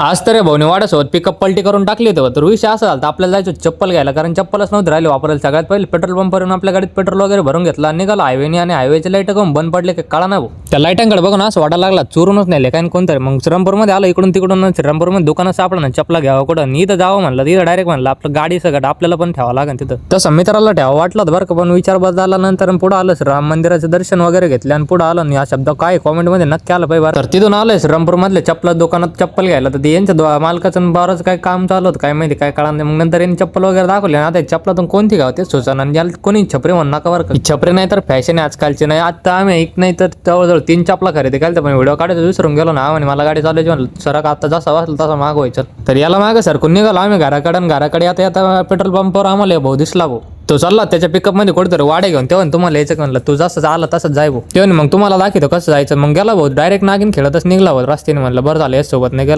आज तर भाऊने वाड्यासोबत पिकअप पलटी करून टाकली होती. तर विषय असा झाला, आपल्याला जायचं चप्पल घ्यायला, कारण चप्पलच नव्हती राहिली वापरायला. सगळ्यात पहिले पेट्रोल पंपवरून आपल्या गाडीत पेट्रोल वगैरे भरून घेतला आणि निघाला हायवेने. आणि हायवेचे लाईट करून बंद पडले की कळा नाही भाऊ. त्या लाईटांकडे बघून असं वाटायला लागला चोरूनच नेले काय कोणतरी. मग श्रीरामपूरमध्ये आलं इकडून तिकडून. श्रीरामपूरमध्ये दुकानं सापडलं ना, चपला घ्यावं कुठं इथं जावं म्हणलं. तिथं डायरेक्ट म्हणलं आपलं गाडी सगळं आपल्याला पण ठेवावं लागेल तिथं. तसं मित्राला ठेवा वाटलं बरं का, पण विचार बदलला नंतर पुढं आलं. राम मंदिराचं दर्शन वगैरे घेतले आणि पुढं आलं. या शब्द काय कॉमेंटमध्ये नक्की आलं पाहिजे. तर तिथून आलंय श्रीरामपूरमधल्या चप्पल दुकानात चप्पल घ्यायला. तर यांच्या मालकाचं बरंच काय काम चालू होतं काय माहिती काय कळा नाही. मग नंतर यांनी चप्पल वगैरे दाखवले. आता चप्पलातून कोणती घ्यावं तेच सुचना. आणि याला कोणी छपरी म्हणू नका बरं का. छपरी नाही तर फॅशन आहे आजकालची. नाही आता आम्ही एक नाही तर जवळजवळ 3 चपला खरेदी केल्या. पण व्हिडिओ काढायचं विसरून गेलो ना. आणि मला गाडी चालवायची म्हणलं सर आता जसा वाचलं तसा मागवायचं. तर याला मागं सरकून निघालो आम्ही घराकडे. आता पेट्रोल पंपावर आम्हाला भाऊ दिसला भाऊ. तो चालला त्याच्या पिकअपमध्ये कुठेतरी वाडे घेऊन. तेव्हा तुम्हाला यायचं म्हणलं तू जसं आला तसंच जाय भाऊ. तेव्हा मग तुम्हाला दाखवतो कसं जायचं. मग गेला भाऊ डायरेक्ट नागिन खेळतच निघला भाऊ रस्त्याने. म्हणलं बरं झालं याच सोबत नाही गेला.